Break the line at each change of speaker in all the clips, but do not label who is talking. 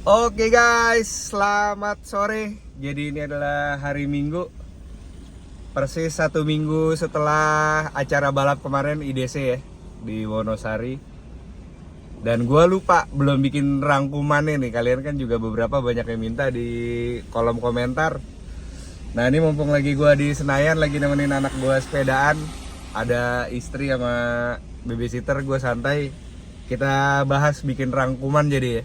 Oke guys, selamat sore. Jadi ini adalah hari Minggu, persis 1 minggu setelah acara balap kemarin IDC ya di Wonosari. Dan gue lupa belum bikin rangkumannya nih. Kalian kan juga beberapa banyak yang minta di kolom komentar. Nah ini mumpung lagi gue di Senayan, lagi nemenin anak gue sepedaan, ada istri sama babysitter, gue santai. Kita bahas bikin rangkuman jadi ya.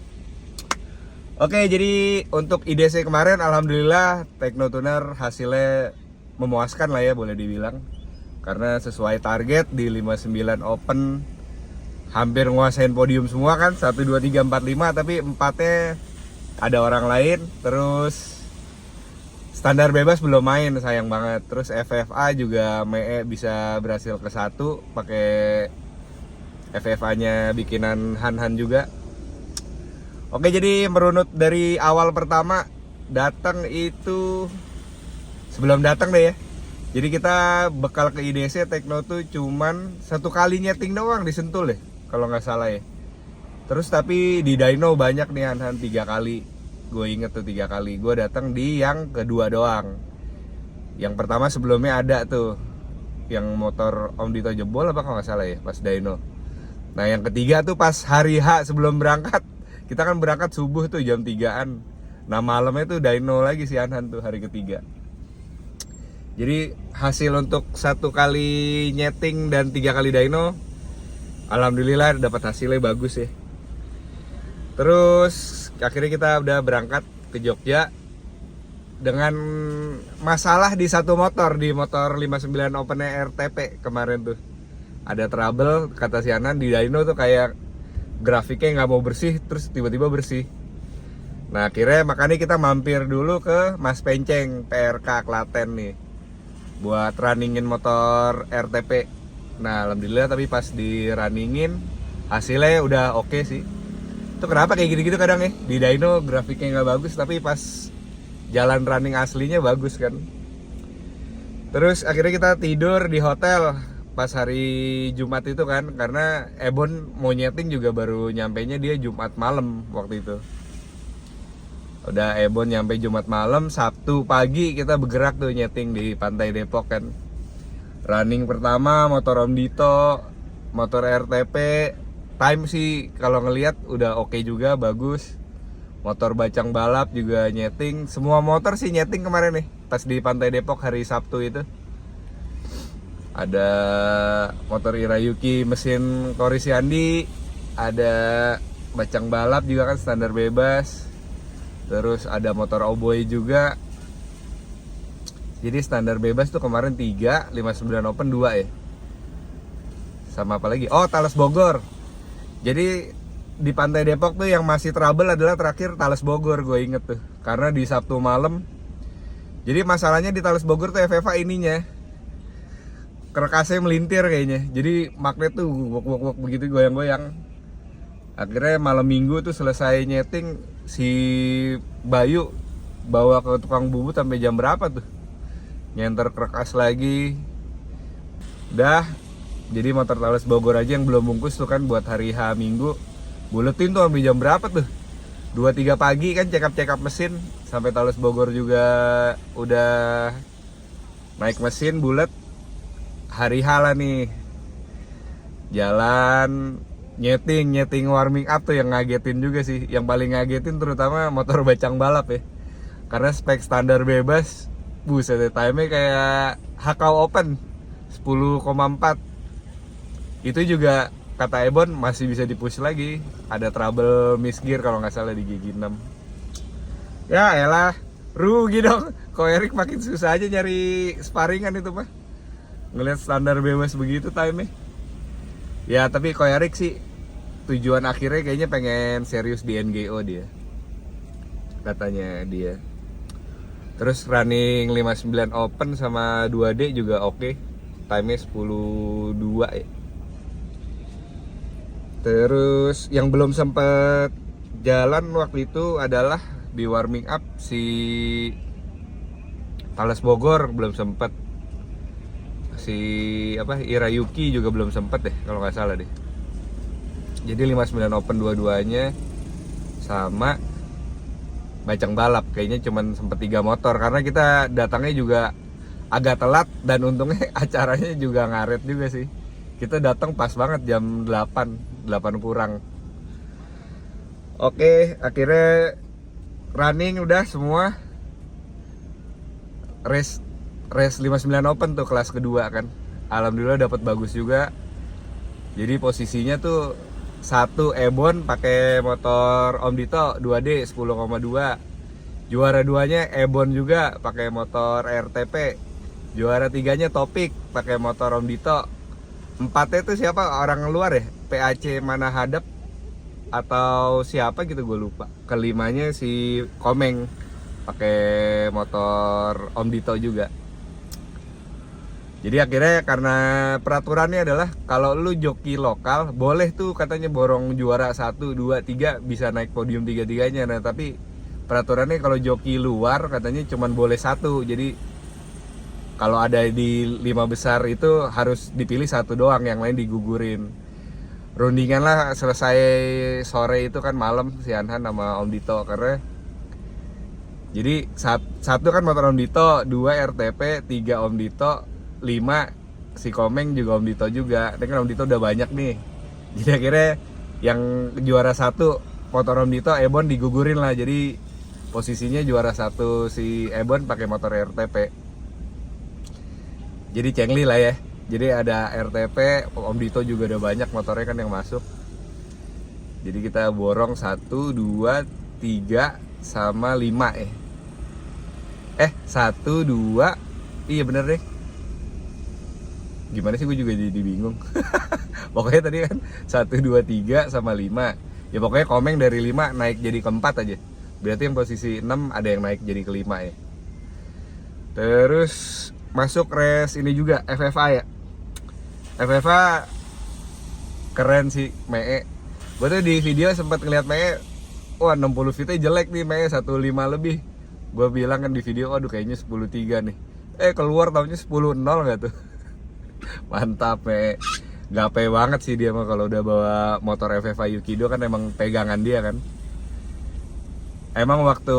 Oke, jadi untuk IDC kemarin alhamdulillah Teknotuner hasilnya memuaskan lah ya, boleh dibilang. Karena sesuai target di 59 Open hampir nguasain podium semua kan, 1, 2, 3, 4, 5, tapi 4-nya ada orang lain. Terus standar bebas belum main, sayang banget. Terus FFA juga ME bisa berhasil ke 1 pakai FFA-nya bikinan Han juga. Oke, jadi merunut dari awal pertama datang itu, sebelum datang deh ya. Jadi kita bekal ke IDC Tekno tuh cuman 1 kali nyeting doang di Sentul ya, kalau nggak salah ya. Terus tapi di Dyno banyak nih Han 3 kali. Gue inget tuh 3 kali. Gue datang di yang kedua doang. Yang pertama sebelumnya ada tuh yang motor Om Dito jebol apa kalau nggak salah ya, pas Dyno. Nah yang ketiga tuh pas hari H sebelum berangkat. Kita kan berangkat subuh tuh jam 3-an. Nah malamnya tuh dyno lagi si Anhan tuh hari ketiga. Jadi hasil untuk 1 kali nyeting dan 3 kali dyno, alhamdulillah dapat hasilnya bagus ya. Terus akhirnya kita udah berangkat ke Jogja dengan masalah di 1 motor, di motor 59 Open RTP kemarin tuh. Ada trouble kata si Anhan di dyno tuh, kayak grafiknya nggak mau bersih, terus tiba-tiba bersih. Nah akhirnya makanya kita mampir dulu ke Mas Penceng PRK Klaten nih buat runningin motor RTP. Nah alhamdulillah tapi pas di runningin hasilnya udah oke sih. Itu kenapa kayak gini-gitu kadang ya, di dyno grafiknya nggak bagus tapi pas jalan running aslinya bagus kan. Terus akhirnya kita tidur di hotel pas hari Jumat itu kan, karena Ebon mau nyeting juga baru nyampainya dia Jumat malam waktu itu. Udah Ebon nyampe Jumat malam, Sabtu pagi kita bergerak tuh nyeting di Pantai Depok kan. Running pertama motor Om Dito, motor RTP, time sih kalau ngelihat udah oke juga, bagus. Motor Bacang Balap juga nyeting, semua motor sih nyeting kemarin nih pas di Pantai Depok hari Sabtu itu. Ada motor Irayuki mesin Korisi Andi, ada Bacang Balap juga kan standar bebas. Terus ada motor Oboy juga. Jadi standar bebas tuh kemarin 3, 59 Open 2 ya. Sama apa lagi? Oh, Thales Bogor. Jadi di Pantai Depok tuh yang masih trouble adalah terakhir Thales Bogor, gue inget tuh. Karena di Sabtu malam. Jadi masalahnya di Thales Bogor tuh FFA ininya, kerekasnya melintir kayaknya. Jadi magnet tuh wok begitu goyang-goyang. Akhirnya malam Minggu tuh selesai nyeting, si Bayu bawa ke tukang bubut sampai jam berapa tuh, nyenter kerekas lagi. Dah, jadi motor Thales Bogor aja yang belum bungkus tuh kan buat hari H Minggu, buletin tuh sampai jam berapa tuh, 2-3 pagi kan check up mesin. Sampai Thales Bogor juga udah naik mesin bulet. Hari H lah nih, jalan nyeting warming up tuh yang ngagetin juga sih. Yang paling ngagetin terutama motor Bacang Balap ya, karena spek standar bebas, buset time-nya kayak Hakau Open 10,4. Itu juga kata Ebon masih bisa dipush lagi, ada trouble misgear kalau nggak salah di gigi 6. Ya elah, rugi dong. Kok Erik makin susah aja nyari sparingan itu mah, ngelihat standar bebas begitu time-nya. Ya tapi Koyarik sih tujuan akhirnya kayaknya pengen serius di NGO dia, katanya dia. Terus running 59 Open sama 2D juga oke. Time-nya 10.2 ya. Terus yang belum sempet jalan waktu itu adalah di warming up si Thales Bogor belum sempet. Si Irayuki juga belum sempet deh kalau nggak salah deh. Jadi 59 Open dua-duanya sama Bajang balap. Kayaknya cuman sempet 3 motor karena kita datangnya juga agak telat dan untungnya acaranya juga ngaret juga sih. Kita datang pas banget jam 8 kurang. Oke, akhirnya running udah semua. Race 59 Open tuh kelas kedua kan. Alhamdulillah dapat bagus juga. Jadi posisinya tuh 1 Ebon pakai motor Om Dito 2D 10,2. Juara 2-nya Ebon juga pakai motor RTP. Juara 3-nya Topik pakai motor Om Dito. 4-nya tuh siapa? Orang luar ya? PAC mana hadap atau siapa gitu gue lupa. Kelimanya si Komeng pakai motor Om Dito juga. Jadi akhirnya karena peraturannya adalah kalau lu joki lokal boleh tuh katanya borong juara 1, 2, 3 bisa naik podium 3-3-nya. Nah tapi peraturannya kalau joki luar katanya cuman boleh 1. Jadi kalau ada di 5 besar itu harus dipilih 1 doang, yang lain digugurin. Rundingan lah selesai sore itu kan malam si Anhan sama Om Dito karena jadi 1 kan motor Om Dito, 2 RTP, 3 Om Dito, 5 si Komeng juga Om Dito juga. Ini kan Om Dito udah banyak nih. Jadi akhirnya yang juara 1 motor Om Dito Ebon digugurin lah. Jadi posisinya juara 1 si Ebon pakai motor RTP. Jadi cengli lah ya. Jadi ada RTP, Om Dito juga udah banyak motornya kan yang masuk. Jadi kita borong 1, 2, 3 sama 5 ya. 1, 2, iya bener deh. Gimana sih gue juga jadi bingung. Pokoknya tadi kan 1, 2, 3 sama 5. Ya pokoknya Komeng dari 5 naik jadi keempat aja. Berarti yang posisi 6 ada yang naik jadi kelima ya. Terus masuk race ini juga FFA ya. FFA keren sih Mee. Gue tuh di video sempat ngeliat Mee, wah 60 feetnya jelek nih Mee, 15 lebih. Gue bilang kan di video, aduh kayaknya 10.3 nih. Keluar tahunnya 10.0 gak tuh. Mantap Mee. Gape banget sih dia mah kalau udah bawa motor FFA Yukido kan emang pegangan dia kan. Emang waktu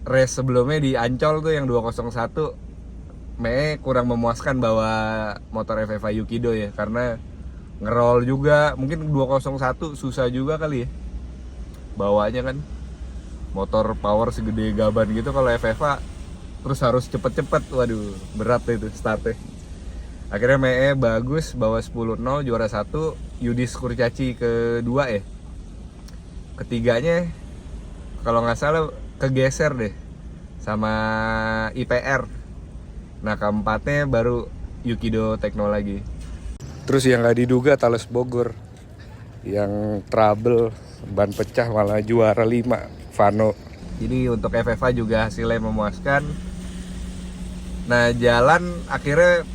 race sebelumnya di Ancol tuh yang 201 Mee kurang memuaskan bawa motor FFA Yukido ya, karena ngerol juga, mungkin 201 susah juga kali ya bawanya kan, motor power segede gaban gitu. Kalau FFA terus harus cepet-cepet, waduh berat itu startnya. Akhirnya Mee bagus bawa 10.0 juara 1, Yudis Kurcaci kedua ya. Ketiganya kalau nggak salah kegeser deh sama IPR. Nah keempatnya baru Yukido Teknologi. Terus yang nggak diduga Thales Bogor, yang trouble ban pecah malah juara 5 Vano. Jadi untuk FFA juga hasilnya memuaskan. Nah jalan akhirnya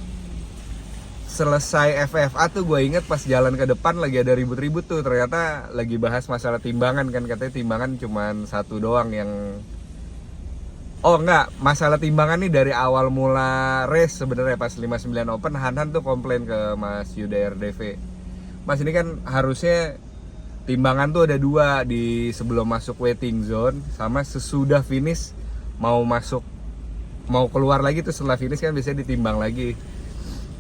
selesai FFA tuh gue inget pas jalan ke depan lagi ada ribut-ribut tuh, ternyata lagi bahas masalah timbangan kan, katanya timbangan cuman 1 doang yang masalah timbangan nih dari awal mula race sebenarnya. Pas 59 Open Hanhan tuh komplain ke Mas Yuda RDV, Mas ini kan harusnya timbangan tuh ada 2, di sebelum masuk waiting zone sama sesudah finish mau keluar lagi tuh. Setelah finish kan biasanya ditimbang lagi,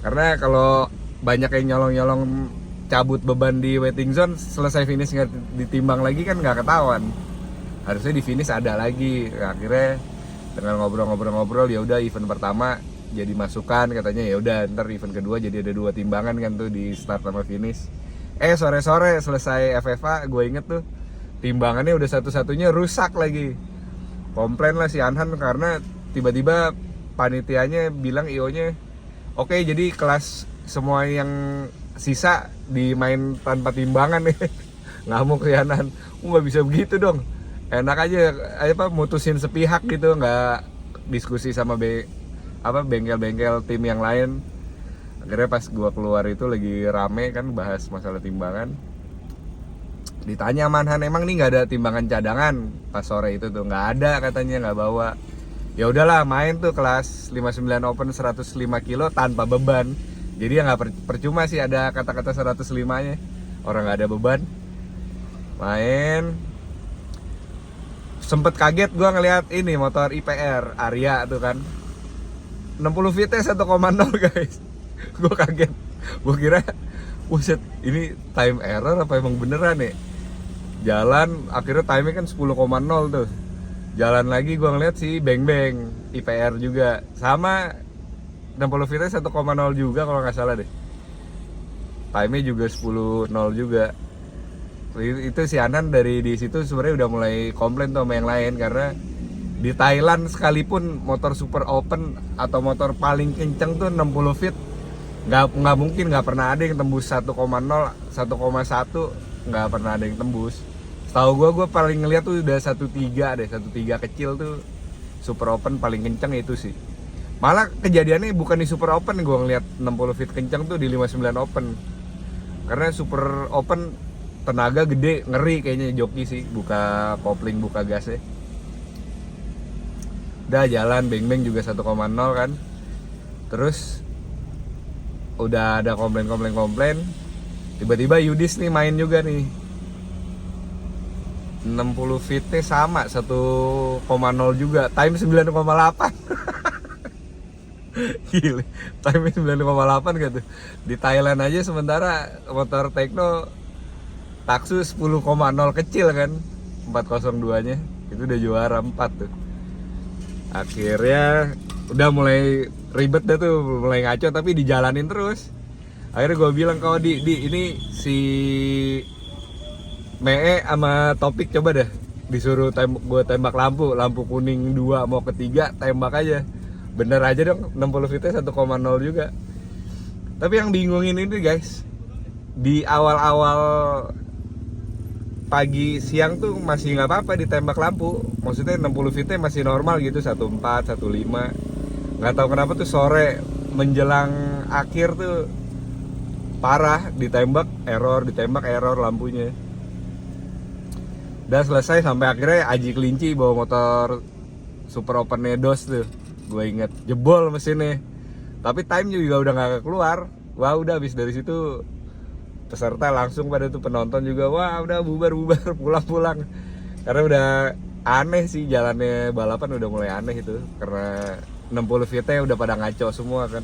karena kalau banyak yang nyolong-nyolong cabut beban di waiting zone, selesai finish nggak ditimbang lagi kan nggak ketahuan. Harusnya di finish ada lagi. Akhirnya dengan ngobrol-ngobrol ya udah event pertama jadi masukan, katanya ya udah ntar event kedua jadi ada 2 timbangan kan tuh di start sama finish. Sore-sore selesai FFA gue inget tuh timbangannya udah satu-satunya rusak lagi. Komplain lah si Anhan karena tiba-tiba panitianya bilang IO-nya, oke, jadi kelas semua yang sisa dimain tanpa timbangan nih. Ngamuk si Anhan, nggak bisa begitu dong. Enak aja mutusin sepihak gitu, nggak diskusi sama bengkel-bengkel tim yang lain. Akhirnya pas gua keluar itu lagi rame kan bahas masalah timbangan. Ditanya Manhan, emang nih nggak ada timbangan cadangan? Pas sore itu tuh nggak ada katanya, nggak bawa. Ya udahlah main tuh kelas 59 Open 105 kilo tanpa beban. Jadi ya nggak percuma sih ada kata-kata 105-nya. Orang nggak ada beban. Main sempet kaget gue ngeliat ini motor IPR Aria tuh kan 60 VT 1,0 guys. Gue kaget, gue kira buset ini time error apa emang beneran nih. Jalan akhirnya timenya kan 10,0 tuh. Jalan lagi gue ngeliat si Beng Beng IPR juga sama 60 VT 1,0 juga kalau nggak salah deh. Time-nya juga 10.0 juga. Itu si Anan dari di situ sebenarnya udah mulai komplain tuh sama yang lain karena di Thailand sekalipun motor super open atau motor paling kenceng tuh 60 feet nggak mungkin, nggak pernah ada yang tembus 1,0 1,1 nggak pernah ada yang tembus. Setahu gue paling ngeliat tuh udah 1.3 deh, 1.3 kecil tuh super open paling kenceng itu sih. Malah kejadiannya bukan di super open, gue ngeliat 60 feet kenceng tuh di 59 open. Karena super open tenaga gede, ngeri kayaknya joki sih, buka kopling, buka gasnya. Udah jalan Beng Beng juga 1,0 kan. Terus udah ada komplain. Tiba-tiba Yudis nih main juga nih. 60 VT sama 1,0 juga, time 9,8. Gila, time 9,8 gitu. Di Thailand aja sementara motor Tekno Taksu 10,0 kecil kan, 402 nya itu udah juara 4 tuh. Akhirnya udah mulai ribet dah tuh, mulai ngaco tapi dijalanin terus. Akhirnya gue bilang kau di ini si Mee sama Topik coba dah disuruh gue tembak lampu kuning 2 mau ke 3 tembak aja. Bener aja dong 60 VT 1,0 juga. Tapi yang bingungin ini guys, di awal-awal pagi siang tuh masih nggak apa-apa ditembak lampu. Maksudnya 60 VT masih normal gitu, 14, 15. Nggak tahu kenapa tuh sore menjelang akhir tuh parah, ditembak error lampunya. Udah selesai sampai akhirnya Aji Kelinci bawa motor super open Nedos tuh. Gue inget jebol mesinnya. Tapi time juga udah gak keluar. Wah udah habis dari situ peserta langsung pada tuh, penonton juga wah udah bubar pulang. Karena udah aneh sih jalannya balapan, udah mulai aneh itu. Karena 60 VT udah pada ngaco semua kan.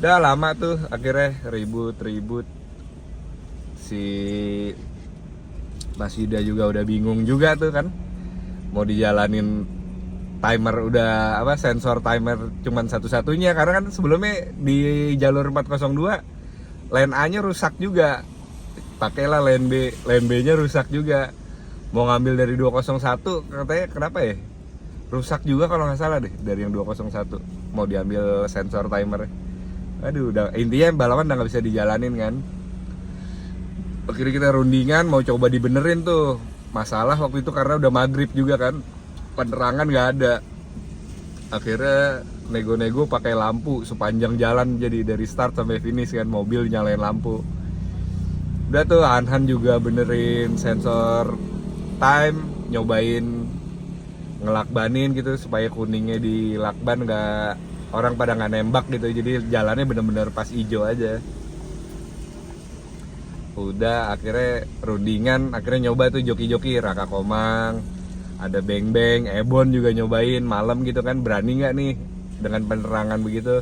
Udah lama tuh akhirnya ribut. Si Mas Yuda juga udah bingung juga tuh kan, mau dijalanin timer udah sensor timer cuman satu-satunya, karena kan sebelumnya di jalur 402 lane A nya rusak juga, pakailah lane B nya rusak juga. Mau ngambil dari 201 katanya kenapa ya rusak juga kalau nggak salah deh, dari yang 201 mau diambil sensor timer. Aduh, udah intinya balapan udah nggak bisa dijalanin kan. Akhirnya kita rundingan mau coba dibenerin tuh. Masalah waktu itu karena udah maghrib juga kan, penerangan nggak ada. Akhirnya nego-nego pakai lampu sepanjang jalan, jadi dari start sampai finish kan mobil nyalain lampu. Udah tuh Han juga benerin sensor time, nyobain ngelakbanin gitu supaya kuningnya di lakban nggak, orang pada nggak nembak gitu, jadi jalannya bener-bener pas hijau aja. Udah akhirnya rundingan, akhirnya nyoba tuh joki-joki Raka Komang, ada Beng Beng, Ebon juga nyobain malam gitu kan, berani nggak nih dengan penerangan begitu.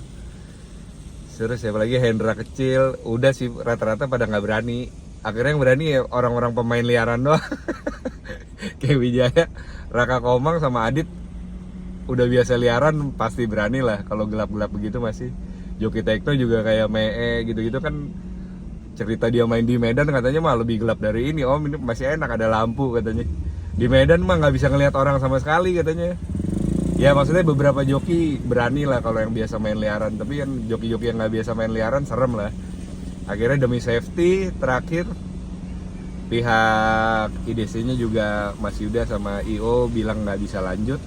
Terus siapa lagi, Hendra kecil, udah sih rata-rata pada nggak berani. Akhirnya yang berani ya orang-orang pemain liaran doang. Kayak Wijaya, Raka Komang sama Adit udah biasa liaran pasti berani lah. Kalau gelap-gelap begitu masih. Joki Tekno juga kayak Mee gitu-gitu kan, cerita dia main di Medan katanya mah lebih gelap dari ini. Om ini masih enak ada lampu katanya. Di Medan mah nggak bisa ngelihat orang sama sekali katanya. Ya maksudnya beberapa joki berani lah kalau yang biasa main liaran, tapi kan joki-joki yang nggak biasa main liaran serem lah. Akhirnya demi safety terakhir pihak IDC-nya juga Mas Yuda sama IO bilang nggak bisa lanjut.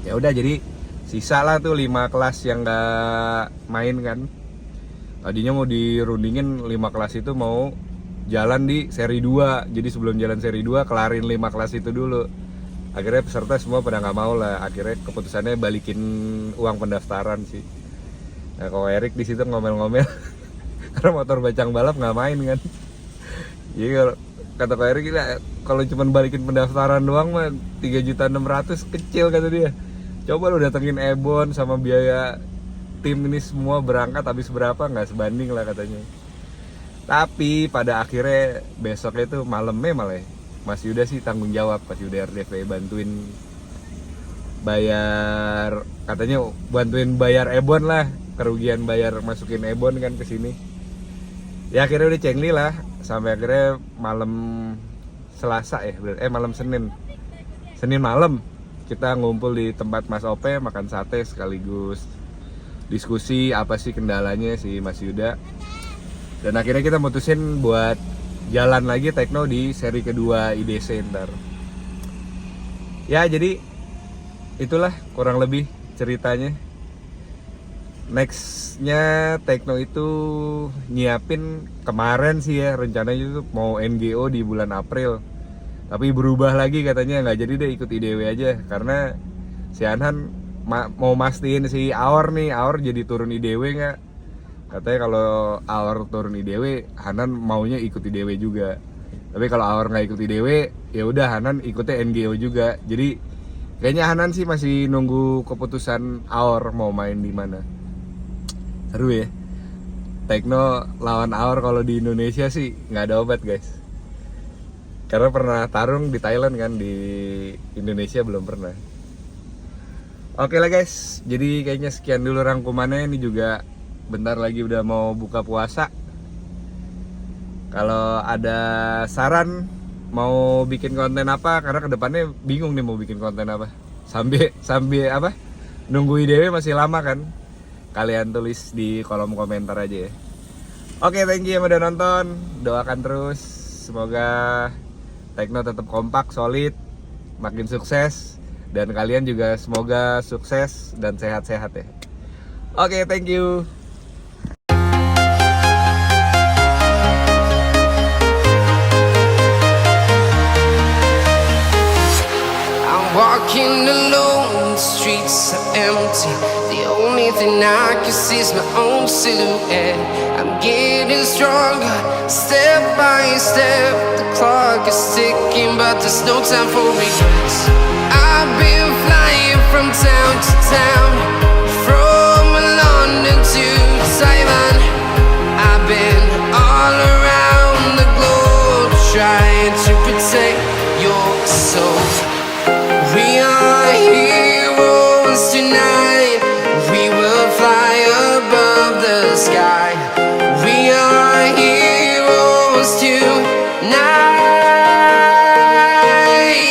Ya udah jadi sisa lah tuh 5 kelas yang nggak main kan. Tadinya mau dirundingin 5 kelas itu mau jalan di seri 2. Jadi sebelum jalan seri 2 kelarin 5 kelas itu dulu. Akhirnya peserta semua pada nggak mau lah. Akhirnya keputusannya balikin uang pendaftaran sih. Nah kalau Erik di situ ngomel-ngomel karena motor bacang balap nggak main kan. Jadi kalau kata Pak Eri, gila kalau cuma balikin pendaftaran doang mah 3.600.000 kecil kata dia. Coba lu datengin Ebon sama biaya tim ini semua berangkat habis berapa, nggak sebanding lah katanya. Tapi pada akhirnya besoknya itu malamnya malah Mas Yuda sih tanggung jawab, Mas Yuda RDV bantuin bayar, katanya bantuin bayar Ebon lah, kerugian bayar masukin Ebon kan ke sini. Ya akhirnya udah cengli lah sampai akhirnya malam Selasa ya, malam Senin malam kita ngumpul di tempat Mas Ope makan sate sekaligus diskusi apa sih kendalanya si Mas Yuda. Dan akhirnya kita mutusin buat jalan lagi tekno di seri kedua IDC ntar. Ya jadi itulah kurang lebih ceritanya. Nextnya tekno itu nyiapin kemarin sih ya, rencananya itu mau NGO di bulan April. Tapi berubah lagi katanya, nggak jadi deh, ikut IDW aja. Karena si Anhan mau mastiin si Aor nih, Aor jadi turun IDW nggak. Katanya kalau Aor turun IDW, Hanan maunya ikut IDW juga. Tapi kalau Aor nggak ikut IDW, ya udah Hanan ikutnya NGO juga. Jadi kayaknya Hanan sih masih nunggu keputusan Aor mau main di mana. Seru ya. Tekno lawan Aor kalau di Indonesia sih nggak ada obat guys. Karena pernah tarung di Thailand kan, di Indonesia belum pernah. Oke lah guys, jadi kayaknya sekian dulu rangkumannya. Ini juga bentar lagi udah mau buka puasa. Kalau ada saran mau bikin konten apa, karena kedepannya bingung nih mau bikin konten apa. Sambil apa? Nunggu IDW masih lama kan. Kalian tulis di kolom komentar aja ya. Oke, thank you yang udah nonton. Doakan terus semoga Tekno tetap kompak, solid, makin sukses, dan kalian juga semoga sukses dan sehat-sehat ya. Oke, thank you.
Walking alone, the streets are empty. The only thing I can see is my own silhouette. I'm getting stronger, step by step. The clock is ticking, but there's no time for regrets. I've been flying from town to town, from London to Taiwan. I've been all around the globe, trying to protect your soul. We are heroes tonight. We will fly above the sky. We are heroes tonight.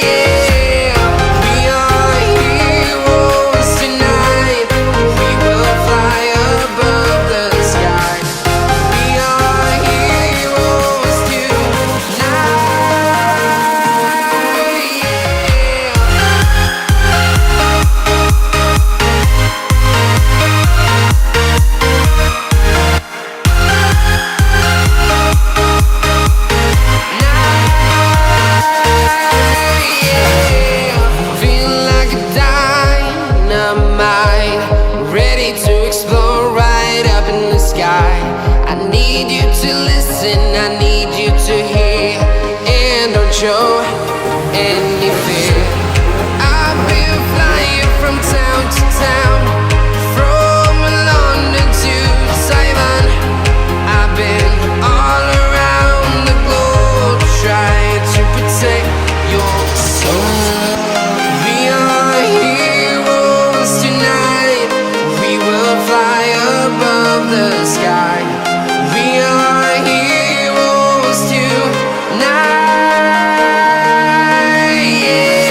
Yeah. We are heroes tonight. We will fly above the sky. We are heroes tonight. I need you to hear and don't show any fear. I've been flying from town to town, from London to Taiwan. I've been all around the globe, trying to protect your soul. We are heroes tonight. We will fly above the sky. We are heroes tonight. Yeah.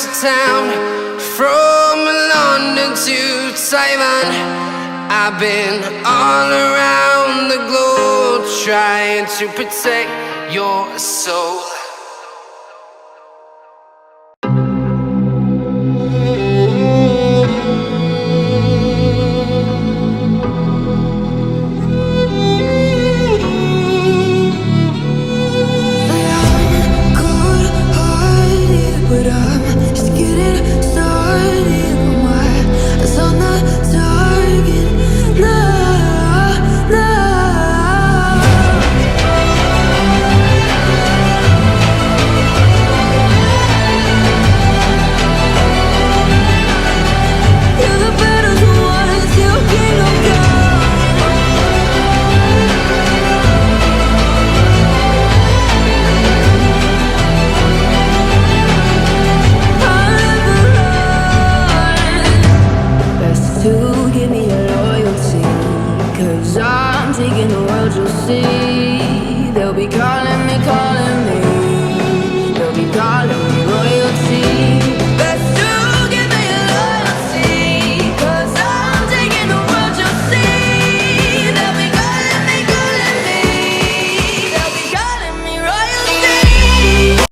to town, from London to Taiwan. I've been all around the globe trying to protect your soul.